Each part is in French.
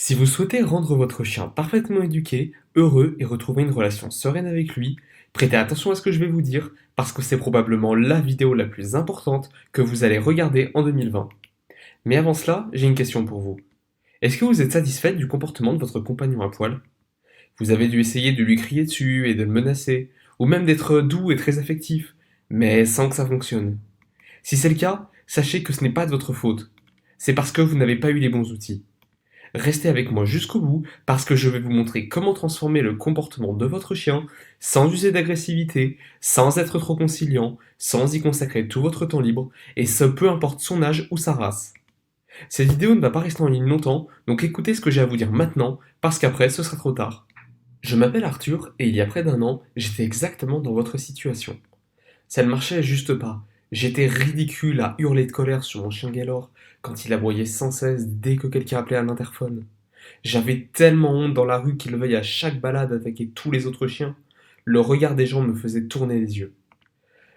Si vous souhaitez rendre votre chien parfaitement éduqué, heureux et retrouver une relation sereine avec lui, prêtez attention à ce que je vais vous dire parce que c'est probablement la vidéo la plus importante que vous allez regarder en 2020. Mais avant cela, j'ai une question pour vous. Est-ce que vous êtes satisfaite du comportement de votre compagnon à poil? Vous avez dû essayer de lui crier dessus et de le menacer, ou même d'être doux et très affectif, mais sans que ça fonctionne. Si c'est le cas, sachez que ce n'est pas de votre faute. C'est parce que vous n'avez pas eu les bons outils. Restez avec moi jusqu'au bout parce que je vais vous montrer comment transformer le comportement de votre chien sans user d'agressivité, sans être trop conciliant, sans y consacrer tout votre temps libre, et ce peu importe son âge ou sa race. Cette vidéo ne va pas rester en ligne longtemps, donc écoutez ce que j'ai à vous dire maintenant parce qu'après ce sera trop tard. Je m'appelle Arthur et il y a près d'un an, j'étais exactement dans votre situation. Ça ne marchait juste pas. J'étais ridicule à hurler de colère sur mon chien Gaylor quand il aboyait sans cesse dès que quelqu'un appelait à l'interphone. J'avais tellement honte dans la rue qu'il veuille à chaque balade attaquer tous les autres chiens. Le regard des gens me faisait tourner les yeux.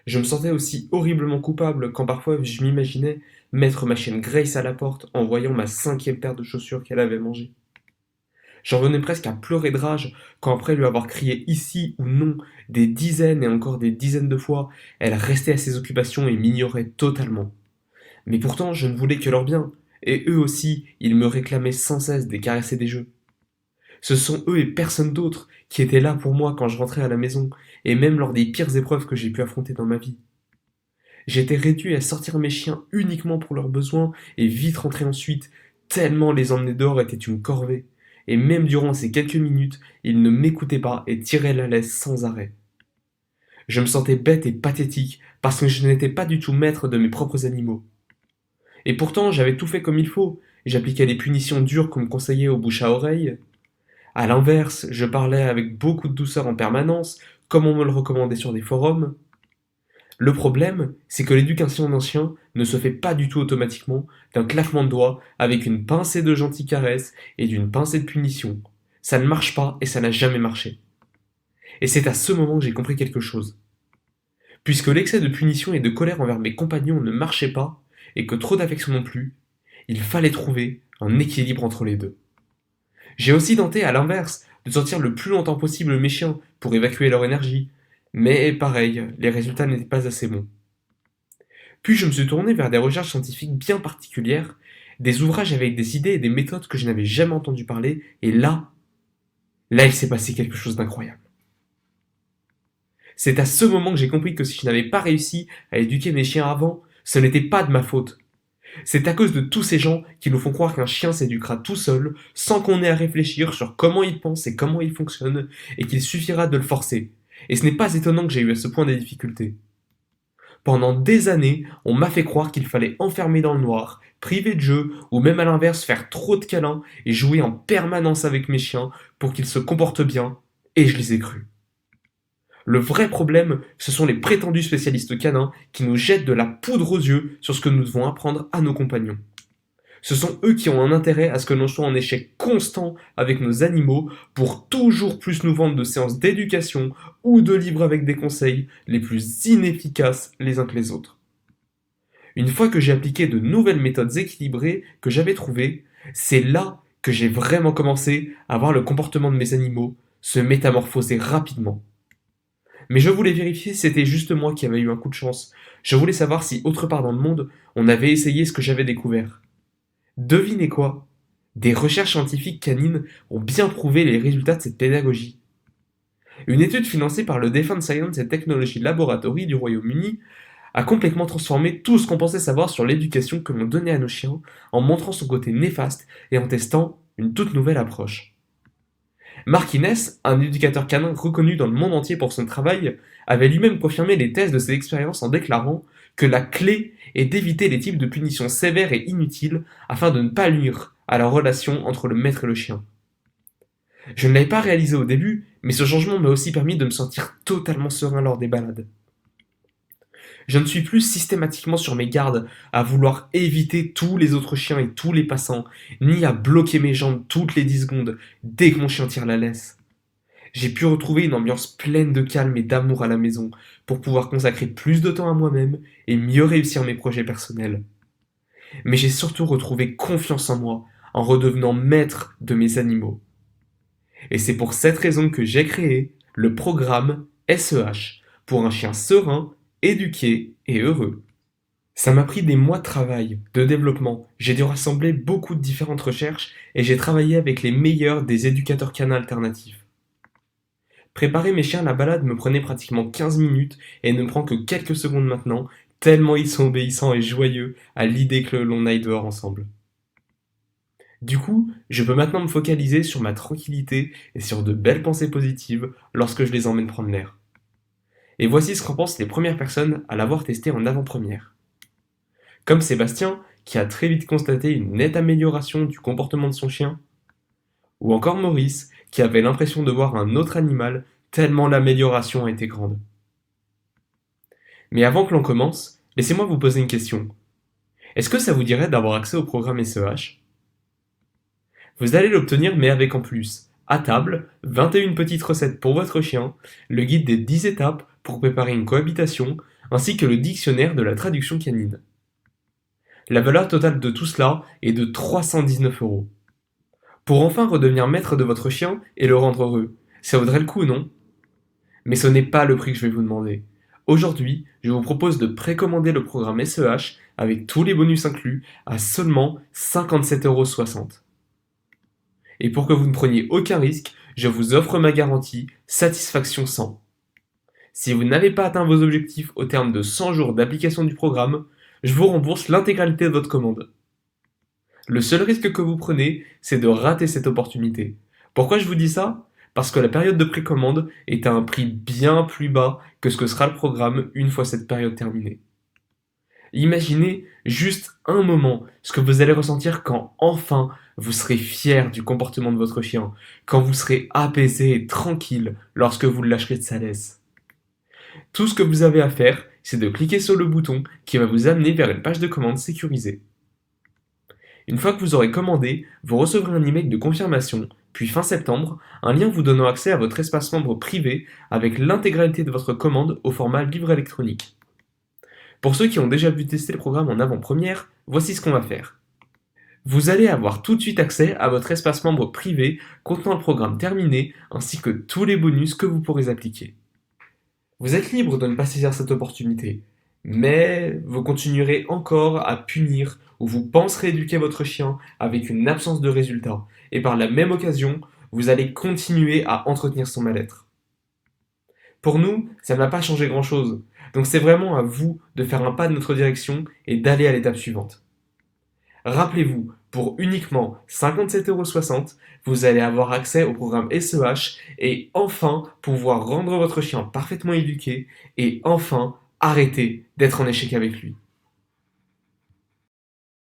Je me sentais aussi horriblement coupable quand parfois je m'imaginais mettre ma chienne Grace à la porte en voyant ma cinquième paire de chaussures qu'elle avait mangée. J'en venais presque à pleurer de rage quand après lui avoir crié ici ou non des dizaines et encore des dizaines de fois, elle restait à ses occupations et m'ignorait totalement. Mais pourtant, je ne voulais que leur bien, et eux aussi, ils me réclamaient sans cesse des caresses et des jeux. Ce sont eux et personne d'autre qui étaient là pour moi quand je rentrais à la maison, et même lors des pires épreuves que j'ai pu affronter dans ma vie. J'étais réduit à sortir mes chiens uniquement pour leurs besoins et vite rentrer ensuite, tellement les emmener dehors était une corvée. Et même durant ces quelques minutes, ils ne m'écoutaient pas et tiraient la laisse sans arrêt. Je me sentais bête et pathétique parce que je n'étais pas du tout maître de mes propres animaux. Et pourtant, j'avais tout fait comme il faut. J'appliquais des punitions dures qu'on me conseillait au bouche à oreille. À l'inverse, je parlais avec beaucoup de douceur en permanence, comme on me le recommandait sur des forums. Le problème, c'est que l'éducation d'un chien ne se fait pas du tout automatiquement, d'un claquement de doigts, avec une pincée de gentille caresse et d'une pincée de punition. Ça ne marche pas et ça n'a jamais marché. Et c'est à ce moment que j'ai compris quelque chose. Puisque l'excès de punition et de colère envers mes compagnons ne marchait pas, et que trop d'affection non plus, il fallait trouver un équilibre entre les deux. J'ai aussi tenté, à l'inverse, de sortir le plus longtemps possible mes chiens pour évacuer leur énergie, mais pareil, les résultats n'étaient pas assez bons. Puis je me suis tourné vers des recherches scientifiques bien particulières, des ouvrages avec des idées et des méthodes que je n'avais jamais entendu parler, et là il s'est passé quelque chose d'incroyable. C'est à ce moment que j'ai compris que si je n'avais pas réussi à éduquer mes chiens avant, ce n'était pas de ma faute. C'est à cause de tous ces gens qui nous font croire qu'un chien s'éduquera tout seul, sans qu'on ait à réfléchir sur comment il pense et comment il fonctionne, et qu'il suffira de le forcer. Et ce n'est pas étonnant que j'ai eu à ce point des difficultés. Pendant des années, on m'a fait croire qu'il fallait enfermer dans le noir, priver de jeu, ou même à l'inverse faire trop de câlins et jouer en permanence avec mes chiens pour qu'ils se comportent bien, et je les ai crus. Le vrai problème, ce sont les prétendus spécialistes canins qui nous jettent de la poudre aux yeux sur ce que nous devons apprendre à nos compagnons. Ce sont eux qui ont un intérêt à ce que l'on soit en échec constant avec nos animaux pour toujours plus nous vendre de séances d'éducation ou de livres avec des conseils les plus inefficaces les uns que les autres. Une fois que j'ai appliqué de nouvelles méthodes équilibrées que j'avais trouvées, c'est là que j'ai vraiment commencé à voir le comportement de mes animaux se métamorphoser rapidement. Mais je voulais vérifier si c'était juste moi qui avais eu un coup de chance. Je voulais savoir si autre part dans le monde, on avait essayé ce que j'avais découvert. Devinez quoi? Des recherches scientifiques canines ont bien prouvé les résultats de cette pédagogie. Une étude financée par le Defense Science and Technology Laboratory du Royaume-Uni a complètement transformé tout ce qu'on pensait savoir sur l'éducation que l'on donnait à nos chiens en montrant son côté néfaste et en testant une toute nouvelle approche. Mark Innes, un éducateur canin reconnu dans le monde entier pour son travail, avait lui-même confirmé les thèses de ses expériences en déclarant que la clé est d'éviter les types de punitions sévères et inutiles afin de ne pas nuire à la relation entre le maître et le chien. Je ne l'avais pas réalisé au début, mais ce changement m'a aussi permis de me sentir totalement serein lors des balades. Je ne suis plus systématiquement sur mes gardes à vouloir éviter tous les autres chiens et tous les passants, ni à bloquer mes jambes toutes les 10 secondes dès que mon chien tire la laisse. J'ai pu retrouver une ambiance pleine de calme et d'amour à la maison pour pouvoir consacrer plus de temps à moi-même et mieux réussir mes projets personnels. Mais j'ai surtout retrouvé confiance en moi, en redevenant maître de mes animaux. Et c'est pour cette raison que j'ai créé le programme SEH pour un chien serein, éduqué et heureux. Ça m'a pris des mois de travail, de développement, j'ai dû rassembler beaucoup de différentes recherches et j'ai travaillé avec les meilleurs des éducateurs canins alternatifs. Préparer mes chiens à la balade me prenait pratiquement 15 minutes et ne me prend que quelques secondes maintenant, tellement ils sont obéissants et joyeux à l'idée que l'on aille dehors ensemble. Du coup, je peux maintenant me focaliser sur ma tranquillité et sur de belles pensées positives lorsque je les emmène prendre l'air. Et voici ce qu'en pensent les premières personnes à l'avoir testé en avant-première. Comme Sébastien, qui a très vite constaté une nette amélioration du comportement de son chien, ou encore Maurice, qui avait l'impression de voir un autre animal tellement l'amélioration a été grande. Mais avant que l'on commence, laissez-moi vous poser une question. Est-ce que ça vous dirait d'avoir accès au programme SEH? Vous allez l'obtenir mais avec en plus, à table, 21 petites recettes pour votre chien, le guide des 10 étapes pour préparer une cohabitation, ainsi que le dictionnaire de la traduction canine. La valeur totale de tout cela est de 319 €. Pour enfin redevenir maître de votre chien et le rendre heureux, ça vaudrait le coup, non? Mais ce n'est pas le prix que je vais vous demander. Aujourd'hui, je vous propose de précommander le programme SEH avec tous les bonus inclus à seulement 57,60 €. Et pour que vous ne preniez aucun risque, je vous offre ma garantie Satisfaction 100. Si vous n'avez pas atteint vos objectifs au terme de 100 jours d'application du programme, je vous rembourse l'intégralité de votre commande. Le seul risque que vous prenez, c'est de rater cette opportunité. Pourquoi je vous dis ça? Parce que la période de précommande est à un prix bien plus bas que ce que sera le programme une fois cette période terminée. Imaginez juste un moment ce que vous allez ressentir quand enfin vous serez fier du comportement de votre chien, quand vous serez apaisé et tranquille lorsque vous le lâcherez de sa laisse. Tout ce que vous avez à faire, c'est de cliquer sur le bouton qui va vous amener vers une page de commande sécurisée. Une fois que vous aurez commandé, vous recevrez un email de confirmation, puis fin septembre, un lien vous donnant accès à votre espace membre privé avec l'intégralité de votre commande au format livre électronique. Pour ceux qui ont déjà pu tester le programme en avant-première, voici ce qu'on va faire. Vous allez avoir tout de suite accès à votre espace membre privé contenant le programme terminé ainsi que tous les bonus que vous pourrez appliquer. Vous êtes libre de ne pas saisir cette opportunité, mais vous continuerez encore à punir ou vous penserez éduquer votre chien avec une absence de résultat, et par la même occasion, vous allez continuer à entretenir son mal-être. Pour nous, ça n'a pas changé grand-chose, donc c'est vraiment à vous de faire un pas de notre direction et d'aller à l'étape suivante. Rappelez-vous, pour uniquement 57,60 €, vous allez avoir accès au programme SEH et enfin pouvoir rendre votre chien parfaitement éduqué et enfin arrêter d'être en échec avec lui.